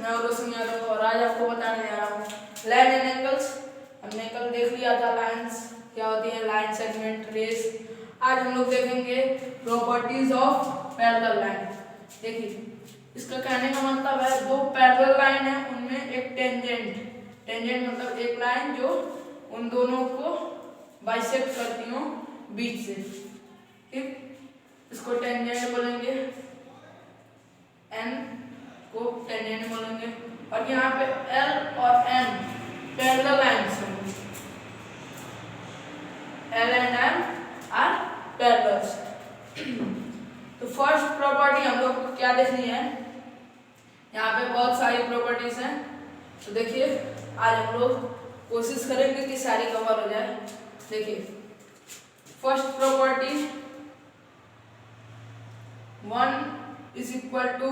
मैं रोशन यादव और आज आपको बताने जा रहा हूँ लाइन एंड एंगल्स। हमने कल देख लिया था लाइंस क्या होती है, लाइन, सेगमेंट, रेस। आज हम लोग देखेंगे प्रॉपर्टीज ऑफ पैरेलल लाइन। देखिए इसका कहने का मतलब है दो पैरेलल लाइन है उनमें एक टेंजेंट मतलब एक लाइन जो उन दोनों को बाइसेक्ट करती हो बीच से, ठीक, इसको टेंजेंट बोलेंगे, एन को टेंजेंट बोलेंगे। और यहाँ पे एल और एम पैरेलल लाइंस हैं, L and M are parallels. तो फर्स्ट प्रॉपर्टी हम लोग को क्या देखनी है, यहाँ पे बहुत सारी प्रॉपर्टीज हैं। तो देखिए आज हम लोग कोशिश करेंगे कि सारी कवर हो जाए। देखिए first property 1 is equal to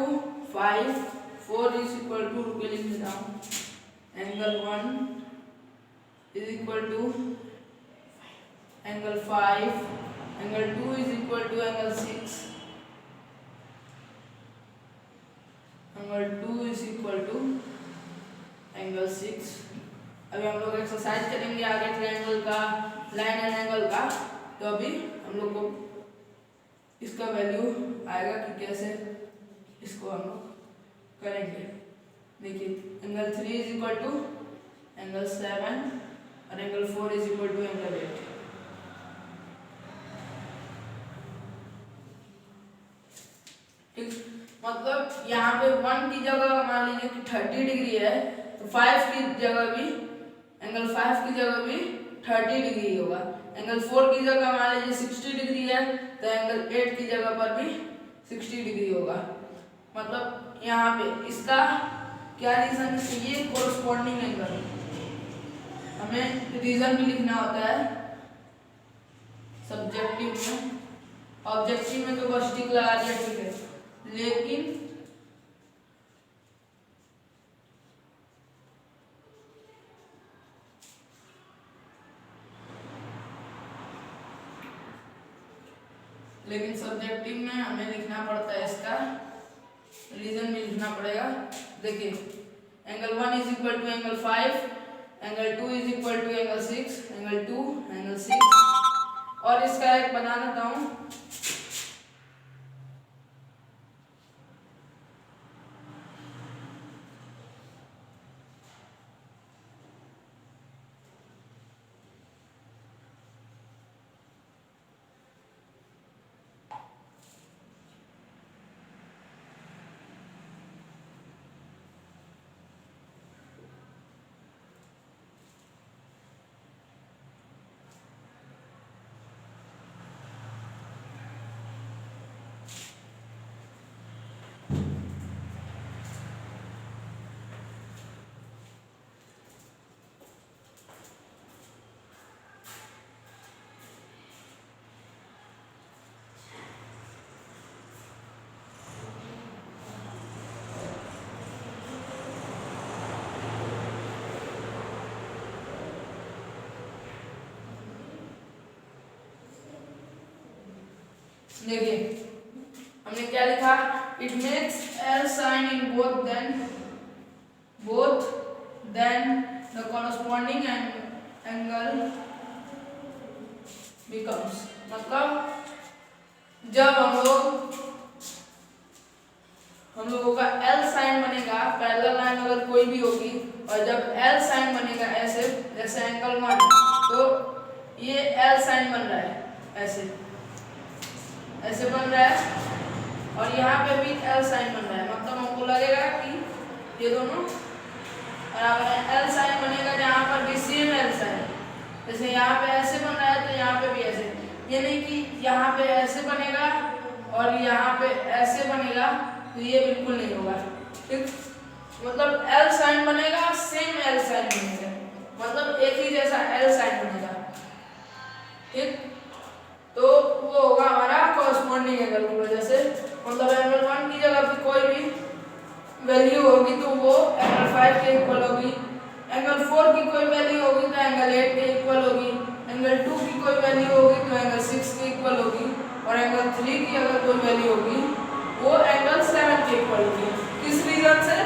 5, 4 is equal to, रुके लिख देता हूँ, angle 1 is equal to angle 5, angle 2 is equal to angle 6, angle 2 is equal to angle 6। अभी हम लोग एक्सरसाइज करेंगे आगे ट्रायंगल का, लाइन एंड एंगल का। तो अभी हम लोग को इसका वैल्यू आएगा कि कैसे इसको हम लोग करेंगे। देखिए angle 3 is equal to angle 7 और angle 4 is equal to angle 8। ठीक, मतलब यहाँ पे 1 की जगह मान लीजिए कि 30 डिग्री है तो 5 की जगह भी, एंगल 5 की जगह भी 30 डिग्री होगा। एंगल 4 की जगह मान लीजिए 60 डिग्री है तो एंगल 8 की जगह पर भी 60 डिग्री होगा। मतलब यहाँ पे इसका क्या रीजन है, ये कोरस्पॉन्डिंग एंगल, हमें रीजन भी लिखना होता है सब्जेक्टिव में। ऑब्जेक्टिव में तो बस टिक लगा दिया, ठीक है, लेकिन सब्जेक्टिव में हमें लिखना पड़ता है, इसका रीजन भी लिखना पड़ेगा। देखिए angle 1 is equal to angle 5, angle 2 is equal to angle 6, angle 2 angle 6। और इसका एक बना देता हूँ, देखिए हमने क्या लिखा, it makes L sign in both then the corresponding angle becomes. मतलब जब हम लोगों का एल साइन बनेगा, पैरेलल लाइन अगर कोई भी होगी और जब एल साइन बनेगा ऐसे, जैसे एंगल 1, तो ये एल साइन बन रहा है, ऐसे बन रहा है और यहाँ पे भी एल साइन बन रहा है। मतलब हमको लगेगा कि ये दोनों बराबर है। एल साइन बनेगा जहाँ पर भी सेम एल साइन, जैसे यहाँ पे ऐसे बन रहा है तो यहाँ पे भी ऐसे, ये नहीं कि यहाँ पे ऐसे बनेगा और यहाँ पे ऐसे बनेगा, तो ये बिल्कुल नहीं होगा। ठीक, मतलब एल साइन बनेगा, सेम एल साइन बनेगा, मतलब एक ही जैसा एल साइन बनेगा। ठीक, तो वो होगा हमारा कॉरस्पॉन्डिंग एंगल की वजह से। मतलब एंगल 1 की जगह पे कोई भी वैल्यू होगी तो वो एंगल 5 के इक्वल होगी, एंगल 4 की कोई वैल्यू होगी तो एंगल 8 के इक्वल होगी, एंगल 2 की कोई वैल्यू होगी तो एंगल 6 के इक्वल होगी, और एंगल 3 की अगर कोई वैल्यू होगी वो एंगल 7 के इक्वल होगी। किस रीजन से,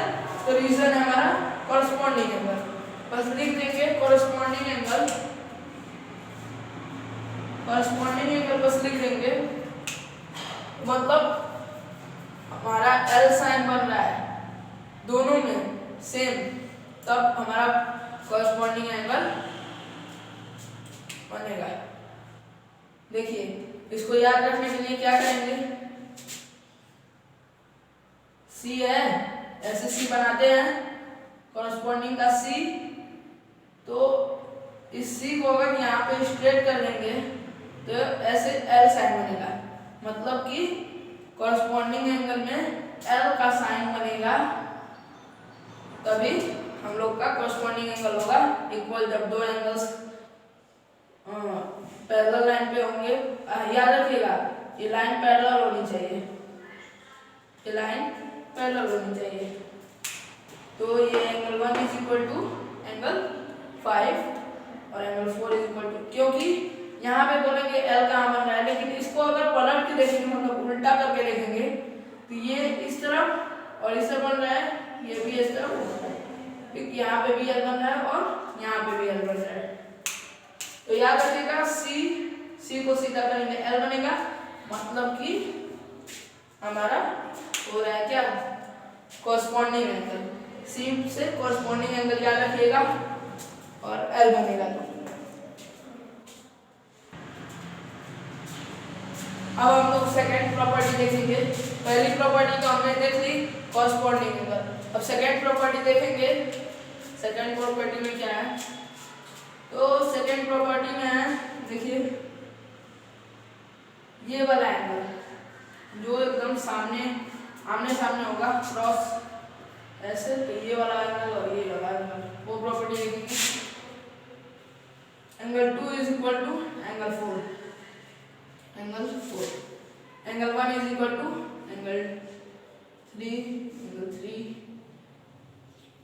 तो रीजन है हमारा कॉरस्पॉन्डिंग एंगल। बस लिख देंगे कॉरस्पॉन्डिंग एंगल, कॉरस्पॉन्डिंग एंगल बस लिख देंगे, मतलब हमारा एल साइन बन रहा है दोनों में सेम, तब हमारा कॉरस्पॉन्डिंग एंगल बनेगा। देखिए इसको याद रखने के लिए क्या करेंगे, सी है, ऐसे सी बनाते हैं कॉरस्पॉन्डिंग का सी, तो इस सी को अगर यहाँ पे स्ट्रेट कर देंगे तो ऐसे एल साइन बनेगा, मतलब कि कॉरस्पॉन्डिंग एंगल में एल का साइन बनेगा, तभी हम लोग का कॉरस्पॉन्डिंग एंगल होगा इक्वल। जब दो एंगल्स पैरेलल लाइन पे होंगे, याद रखिएगा ये लाइन पैरेलल होनी चाहिए, ये लाइन पैरेलल होनी चाहिए। तो ये angle 1 is equal to angle 5 और एंगल 4 इज इक्वल टू, क्योंकि यहाँ पे बोलेंगे एल कहाँ बन रहा है, लेकिन इसको अगर पलट के देखेंगे, मतलब उल्टा करके देखेंगे, तो ये इस तरफ और इस तरफ बन रहा है, ये भी इस तरफ बन रहा है, ठीक, यहाँ पे भी एल बन रहा है और यहाँ पे भी एल बन रहा है। तो याद रखिएगा सी को सीधा करेंगे एल बनेगा, मतलब कि हमारा हो रहा है क्या, कॉरस्पॉन्डिंग एंगल। सी से कॉरस्पॉन्डिंग एंगल याद रखिएगा और एल बनेगा। तो अब हम लोग सेकेंड प्रॉपर्टी देखेंगे। पहली प्रॉपर्टी तो हमने देख ली कॉरस्पॉन्डिंग एंगल, अब सेकेंड प्रॉपर्टी देखेंगे। सेकेंड प्रॉपर्टी में क्या है, तो सेकेंड प्रॉपर्टी में है, देखिए ये वाला एंगल जो एकदम सामने आमने सामने होगा क्रॉस ऐसे, तो ये वाला एंगल और ये वाला एंगल, वो प्रॉपर्टी देखेंगे। Angle 2 is equal to angle 4, angle 4, angle 1 is equal to angle 3,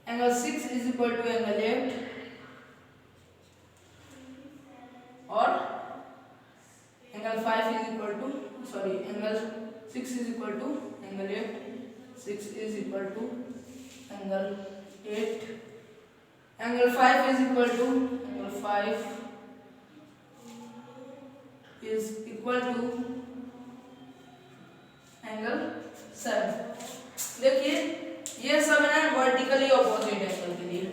angle 6 is equal to angle 8 और angle 5 is equal to angle 6 is equal to angle 8, 6 is equal to angle 8, angle 5 is equal to angle 5 is equal to angle 7। देखिए ये सब है vertically opposite angle के लिए।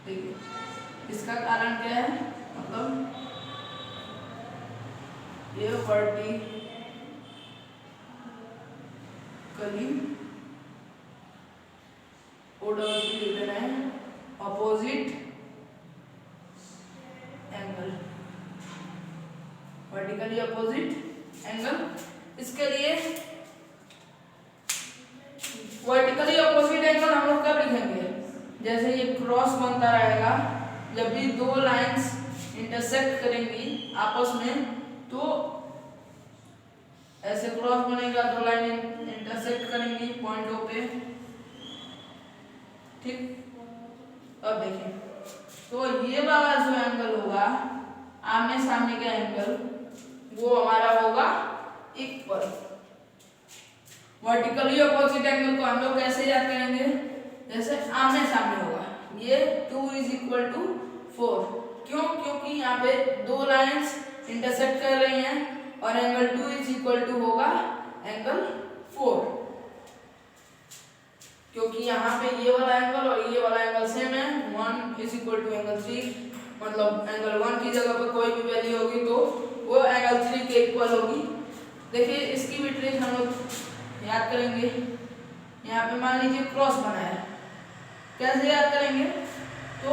देखिए इसका कारण क्या है, मतलब ये vertically opposite angle, vertically opposite angle. इसके लिए वर्टिकली ऑपोजिट एंगल हम लोग कब लिखेंगे, जैसे ये क्रॉस बनता रहेगा, जब भी दो लाइंस इंटरसेक्ट करेंगी आपस में, तो ऐसे क्रॉस बनेगा, दो लाइन इंटरसेक्ट करेंगी पॉइंटों पे, ठीक। अब देखिए तो ये वाला जो एंगल होगा आमने सामने का एंगल, वो हमारा होगा इक्वल। वर्टिकली ऑपोजिट एंगल को हम लोग कैसे याद करेंगे, जैसे आमने सामने होगा, ये 2 इज इक्वल टू 4, क्यों, क्योंकि यहाँ पे दो लाइंस इंटरसेक्ट कर रही हैं और एंगल 2 इज इक्वल टू होगा एंगल 4, क्योंकि यहाँ पे ये वाला एंगल और ये वाला एंगल सेम है। 1 इज इक्वल टू एंगल 3, मतलब एंगल 1 की जगह पर कोई भी वैल्यू होगी तो वो एंगल 3 के इक्वल होगी। देखिए इसकी भी ट्रिक हम लोग याद करेंगे। यहाँ पे मान लीजिए क्रॉस बना है, कैसे याद करेंगे, तो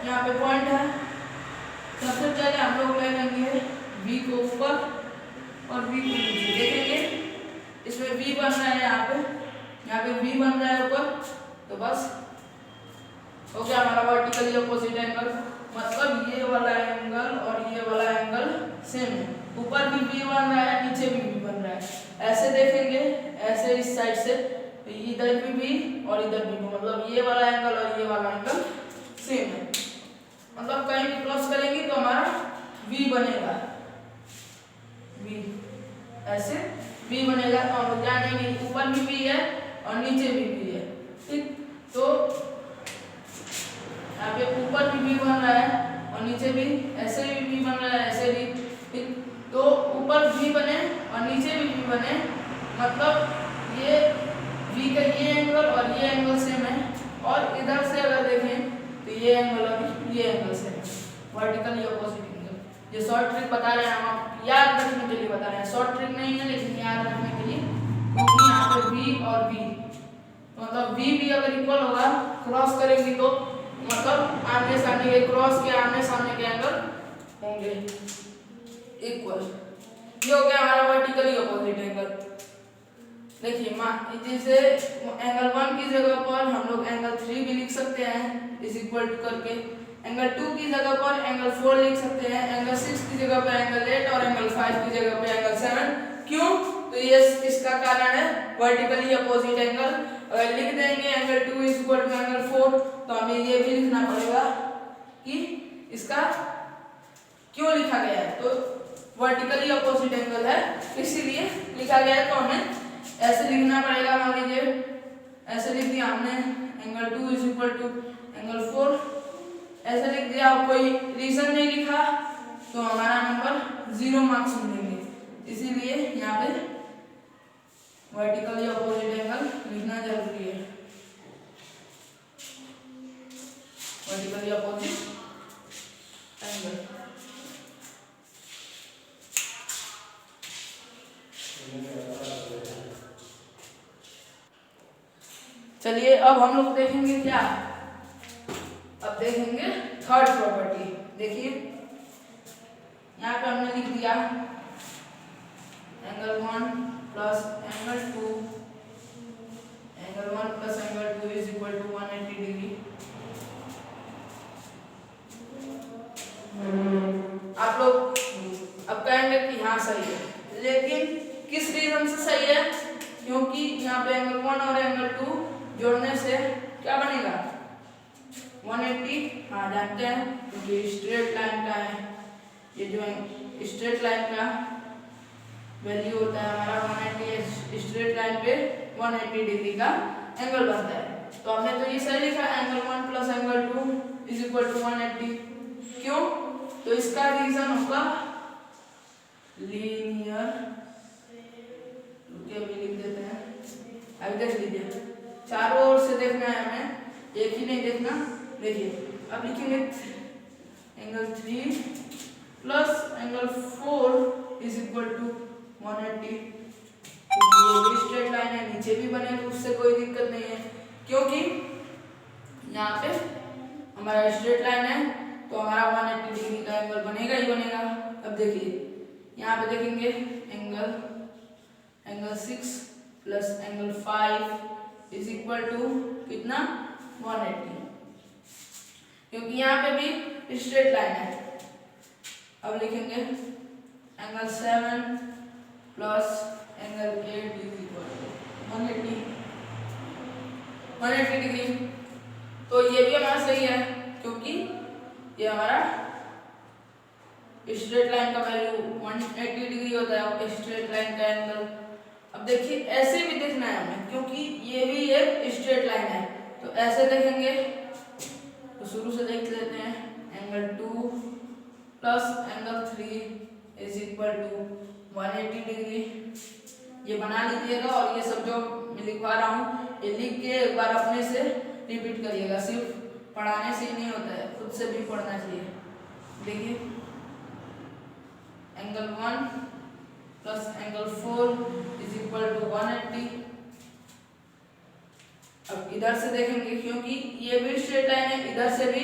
यहाँ पे पॉइंट है, सबसे पहले हम लोग ले लेंगे V को ऊपर और V को नीचे, देखेंगे इसमें V बन रहा है, यहाँ पे V बन रहा है ऊपर, तो बस हो गया हमारा वर्टिकली ऑपोजिट एंगल। मतलब ये वाला एंगल और ये वाला एंगल सेम है, ऊपर भी V बन रहा है, नीचे भी V बन रहा है। ऐसे देखेंगे, ऐसे इस साइड से इधर भी V और इधर भी V, मतलब ये वाला एंगल और ये वाला एंगल सेम है। मतलब कहीं भी क्रॉस करेंगे तो हमारा V बनेगा, V ऐसे V बनेगा, तो हम जानेंगे ऊपर भी V है और नीचे भी V है, ठीक। तो यहाँ पे ऊपर भी बन रहा है और नीचे भी ऐसे भी बन रहा है, ऐसे भी, ठीक। तो ऊपर भी बने और नीचे भी बने, मतलब ये V का ये एंगल और ये एंगल सेम है, और इधर से अगर देखें तो ये एंगल और ये एंगल सेम है, वर्टिकली अपोजिट एंगल। ये शॉर्ट ट्रिक बता रहे हैं हम, आप याद रखने के लिए बता रहे हैं, शॉर्ट ट्रिक नहीं है लेकिन याद रखने के लिए, क्योंकि यहाँ पे V और V, मतलब V भी अगर इक्वल होगा, क्रॉस करेंगी तो मतलब आमने सामने के, क्रॉस के आमने सामने के एंगल होंगे इक्वल। ये हो गया हमारा वर्टिकली अपोजिट एंगल। देखिए जैसे एंगल 1 की जगह पर हम लोग एंगल 3 भी लिख सकते हैं इज इक्वल टू करके, एंगल 2 की जगह पर एंगल 4 लिख सकते हैं, एंगल 6 की जगह पर एंगल 8 और एंगल 5 की जगह पर एंगल 7। क्यों? तो ये इसका कारण है वर्टिकली अपोजिट एंगल। अगर लिख देंगे angle 2 is equal to angle 4 तो हमें ये भी लिखना पड़ेगा कि इसका क्यों लिखा गया है, तो वर्टिकली अपोजिट एंगल है इसीलिए लिखा गया है। तो हमें ऐसे लिखना पड़ेगा, मान लीजिए ऐसे लिख दिया हमने angle 2 is equal to angle 4, ऐसे लिख दिया, कोई रीजन नहीं लिखा तो हमारा नंबर 0 मार्क्स मिलेंगे। इसीलिए यहाँ पे वर्टिकली अपोजिट एंगल लिखना जरूरी है, वर्टिकली अपोजिट एंगल। चलिए अब हम लोग देखेंगे क्या, अब देखेंगे थर्ड प्रॉपर्टी। देखिए यहाँ पे हमने लिख दिया angle 1 plus angle 2, angle 1 plus angle 2 is equal to 180 degree. आप लोग अब कहेंगे कि हाँ सही है, लेकिन किस रीजन से सही है? क्योंकि यहाँ पे एंगल 1 और एंगल 2 जोड़ने से क्या बनेगा 180, हाँ जानते हैं क्योंकि स्ट्रेट लाइन का है, ये जो स्ट्रेट लाइन का वैल्यू होता है हमारा 180, स्ट्रेट लाइन पे 180 डिग्री का एंगल बनता है। तो हमने तो ये सही लिखा angle 1 plus angle 2 is equal to 180। क्यों? तो इसका रीजन होगा लीनियर, अभी लिख देते हैं, अभी देख लीजिए, चारों ओर से देखना है हमें, एक ही नहीं देखना। देखिए अब लिखेंगे angle 3 plus angle 4 is equal to 180। ये भी स्ट्रेट लाइन है, नीचे भी बने तो उससे कोई दिक्कत नहीं है, क्योंकि यहाँ पे हमारा स्ट्रेट लाइन है तो हमारा 180 डिग्री का एंगल बनेगा ही बनेगा। अब देखिए यहाँ पे देखेंगे angle 6 plus angle 5 is equal to कितना 180, क्योंकि यहाँ पे भी स्ट्रेट लाइन है। अब लिखेंगे angle 7 plus angle 8 is equal to 180 degree. तो ये भी हमारा सही है, क्योंकि ये हमारा स्ट्रेट लाइन का वैल्यू 180 डिग्री होता है, स्ट्रेट लाइन का एंगल। अब देखिए ऐसे भी देखना है हमें, क्योंकि ये भी एक स्ट्रेट लाइन है, तो ऐसे देखेंगे तो शुरू से देख लेते हैं angle 2 plus angle 3 is equal to 180 degree. ये बना लीजिएगा, और ये सब जो मैं लिखवा रहा हूँ ये लिख के एक बार अपने से रिपीट करिएगा, सिर्फ पढ़ाने से ही नहीं होता है, खुद से भी पढ़ना चाहिए। देखिए angle 1 plus angle 4 is equal to 180। अब इधर से देखेंगे, क्योंकि ये भी स्ट्रेट लाइन है, इधर से भी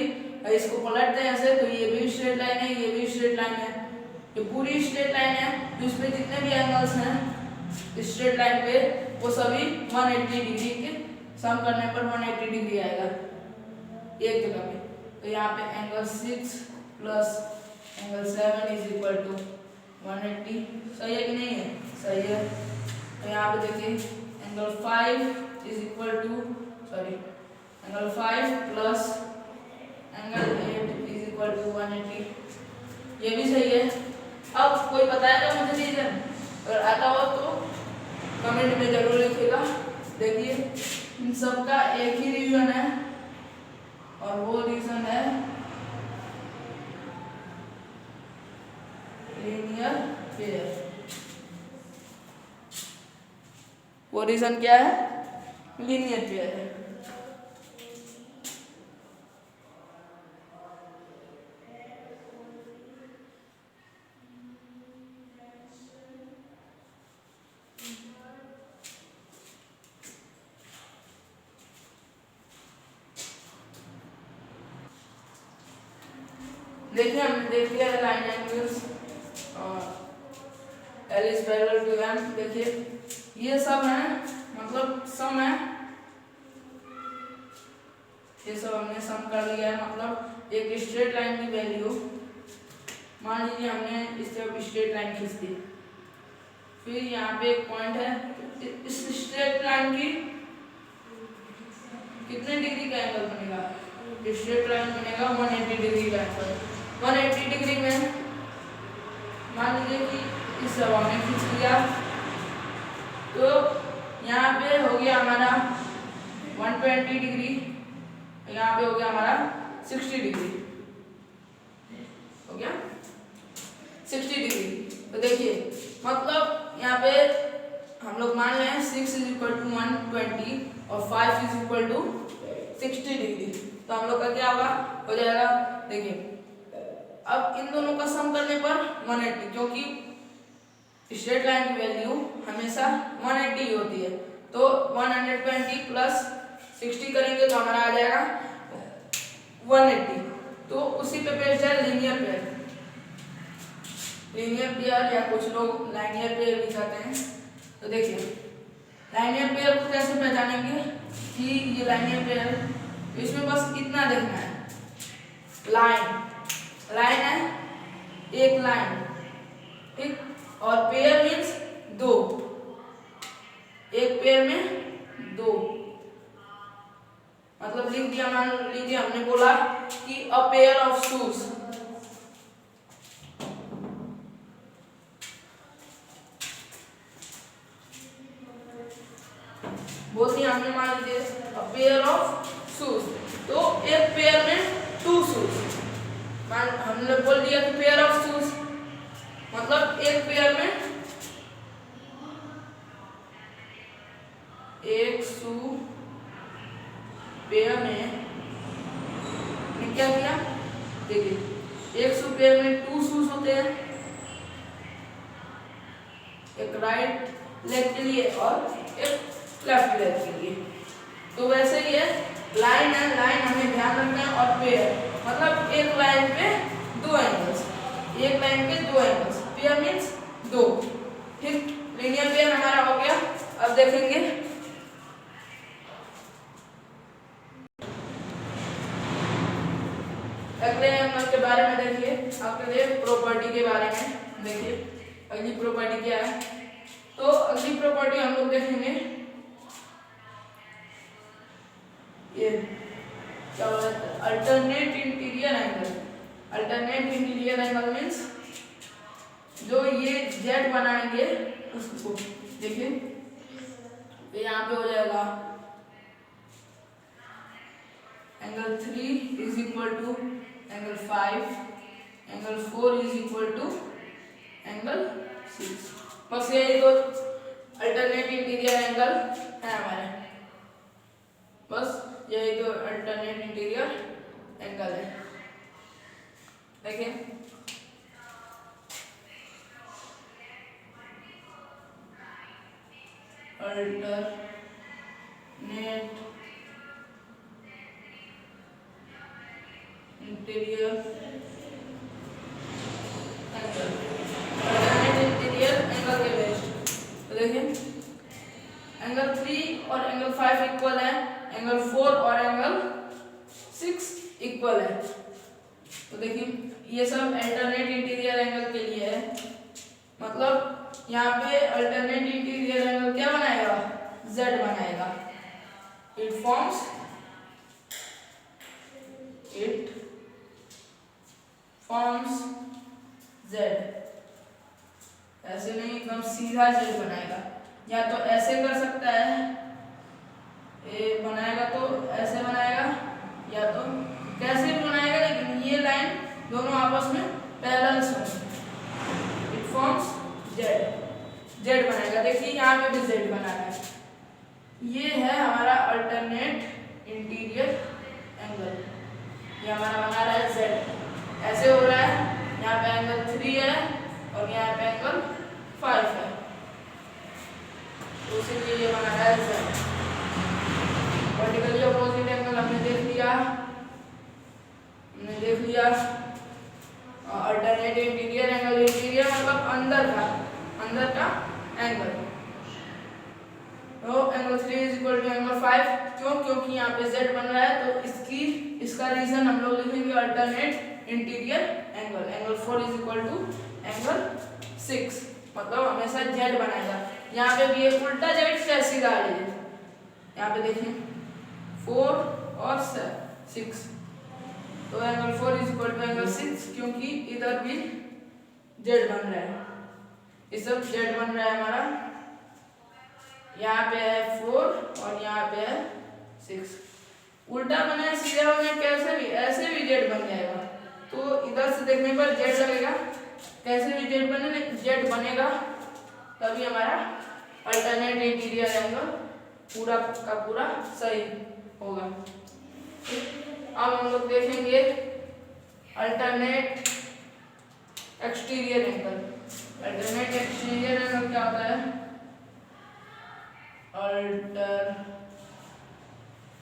इसको पलटते हैं ऐसे, तो ये भी स्ट्रेट लाइन है, ये भी स्ट्रेट लाइन है, ये पूरी स्ट्रेट लाइन है, तो इसमें जितने भी एंगल्स हैं स्ट्रेट लाइन पे वो सभी 180 डिग्री के सम करने पर 180 डिग्री आएगा एक जगह पे। तो यहाँ पे angle 6 plus angle 7 is equal to 180। सही है कि नहीं है? सही है। तो यहाँ पे देखिए angle 5 is equal to angle 5 plus angle 8 is equal to 180। ये भी सही है। अब कोई बताएगा मुझे रीजन? अगर आता हो तो कमेंट में जरूर लिखिएगा। देखिए इन सबका एक ही रीजन है और वो रीजन है लीनियर पेयर। वो रीजन क्या है? लीनियर पेयर है। देखिए हमने देख लिया है line angles L is parallel to M। देखिए ये सब है, मतलब सम है, ये सब हमने सम कर लिया है। मतलब एक स्ट्रेट लाइन की वैल्यू, मान लीजिए हमने इससे स्ट्रेट लाइन खींच दी, फिर यहाँ पे एक पॉइंट है, इस स्ट्रेट लाइन की कितने डिग्री का एंगल बनेगा? स्ट्रेट लाइन बनेगा 180 डिग्री का एंगल। 180 डिग्री में मान लीजिए कि इस हवा में खींच लिया, तो यहाँ पे हो गया हमारा 120 डिग्री, यहाँ पे हो गया हमारा 60 डिग्री, हो गया 60 डिग्री। तो देखिए मतलब यहाँ पे हम लोग मान रहे हैं 6 इज इक्वल टू 120 और 5 इज इक्वल टू 60 डिग्री। तो हम लोग का क्या होगा, हो जाएगा, देखिए अब इन दोनों का सम करने पर 180, क्योंकि स्ट्रेट लाइन की वैल्यू हमेशा 180 होती है। तो 120 प्लस 60 करेंगे तो हमारा आ जाएगा 180। तो उसी पे बेस्ड है लीनियर पेयर। लीनियर पेयर या कुछ लोग लाइनियर पेयर भी कहते हैं। तो देखिए लाइनियर पेयर को कैसे पहचानेंगे कि ये लाइनियर पेयर, इसमें बस इतना देखना है, लाइन है, एक लाइन, ठीक, और पेयर मीन्स दो, एक पेयर में दो, मतलब लिख दिया। मान लीजिए हमने बोला कि अ पेयर ऑफ शूज, बोल दिया हमने, मान लीजिए अ पेयर ऑफ शूज, तो एक पेयर में 2 शूज, मान हमने बोल दिया कि पेयर ऑफ शूज मतलब एक पेयर में एक शू, पेयर में क्या किया, देखिए एक शू पेयर में 2 शूज होते हैं, एक राइट लेग के लिए और एक लेफ्ट लेग के लिए। तो वैसे ही है, लाइन है, लाइन हमें ध्यान रखना है, और पेयर मतलब एक लाइन पे 2 एंगल्स, एक लाइन पे 2 एंगल्स, पेयर मीन्स 2, ठीक। लीनियर पेयर हमारा हो गया। अब देखेंगे अगले एंगल के बारे में। देखिए अगले प्रॉपर्टी के बारे में देखिए, अगली प्रॉपर्टी क्या है। तो अगली प्रॉपर्टी हम लोग देखेंगे, ये क्या होता है, alternate interior angle. Alternate interior angle means जो ये जेड बनाएंगे उसको, देखिए तो यहाँ पे हो जाएगा angle 3 is equal to angle 5, angle 4 is equal to angle 6। बस यही दो अल्टरनेट इंटीरियर एंगल है हमारे, बस यही दो अल्टरनेट इंटीरियर एंगल है। देखिए alternate interior angle, alternate interior angle के बेस्ड। तो देखिए एंगल 3 और एंगल 5 इक्वल है, एंगल 4 और एंगल 6 इक्वल है। तो देखिए ये सब अल्टरनेट इंटीरियर एंगल के लिए है, मतलब यहाँ पे अल्टरनेट इंटीरियर एंगल क्या बनाएगा, Z बनाएगा। इट फॉर्म्स Z, ऐसे नहीं एकदम सीधा Z बनाएगा, या तो ऐसे कर सकता है ये बनाएगा तो ऐसे बनाएगा या तो कैसे भी बनाएगा, लेकिन ये लाइन दोनों आपस में पैरेलल होंगे, इट फॉर्म्स जेड बनाएगा। देखिए यहाँ पे भी जेड बना रहा है। ये है हमारा अल्टरनेट इंटीरियर एंगल, ये हमारा बना रहा है जेड, ऐसे हो रहा है। यहाँ पे एंगल 3 है और यहाँ पे एंगल 5 है, तो इसीलिए ये बना रहा है जेड। वर्टिकली अपोजिट एंगल हमने देख लिया अल्टरनेट इंटीरियर एंगल, इंटीरियर मतलब अंदर का एंगल। तो angle 3 is equal to angle 5, क्योंकि यहाँ पे z बन रहा है, तो इसका रीजन हम लोग लिखेंगे alternate interior angle. Angle 4 is equal to angle 6, मतलब हमेशा z बनाएगा। यहाँ पे भी एक उल्टा z से सीधा आ जाए, यहाँ पे देखें 4 और 6, तो angle 4 is equal to angle 6, क्योंकि इधर भी z बन रहा है, ये सब z बन रहा है हमारा। यहाँ पे है 4 और यहाँ पे है 6, उल्टा बने सीधे बने कैसे भी, ऐसे भी z बन जाएगा। तो इधर से देखने पर z लगेगा, कैसे भी z बनेगा, तभी हमारा अल्टरनेट इंटीरियर एंगल पूरा का पूरा सही होगा। अब हम लोग देखेंगे alternate exterior angle. Alternate exterior angle क्या होता है?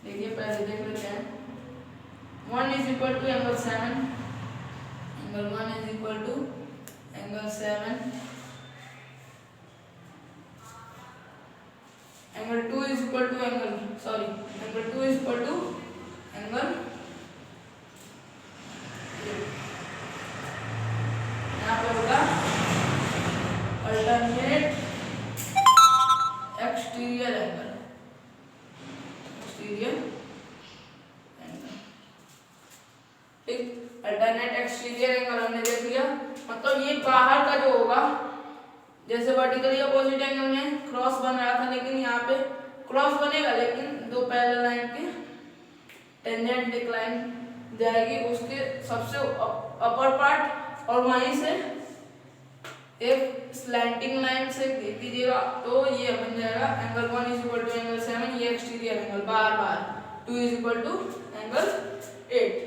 देखिए पहले देख लेते हैं। 1 is equal to angle 7, angle 1 is equal to angle 7, angle 2 is equal to angle 2 is equal to angle 8। यहाँ पे होगा अल्टरनेट एक्सटीरियर एंगल, ठीक। अल्टरनेट एक्सटीरियर एंगल हमने देख लिया, मतलब ये बाहर का जो होगा, जैसे वर्टिकली अपोजिट एंगल में क्रॉस बन रहा था, लेकिन यहाँ पे क्रॉस बनेगा, लेकिन दो पैरेलल लाइन के टेंजेंट डिक्लाइन जाएगी उसके सबसे अपर पार्ट, और वहीं से एक स्लैंटिंग लाइन से कीजिएगा, तो ये बन जाएगा angle 1 is equal to angle 7, ये एक्सटीरियर एंगल बार 2 इज इक्वल टू एंगल 8।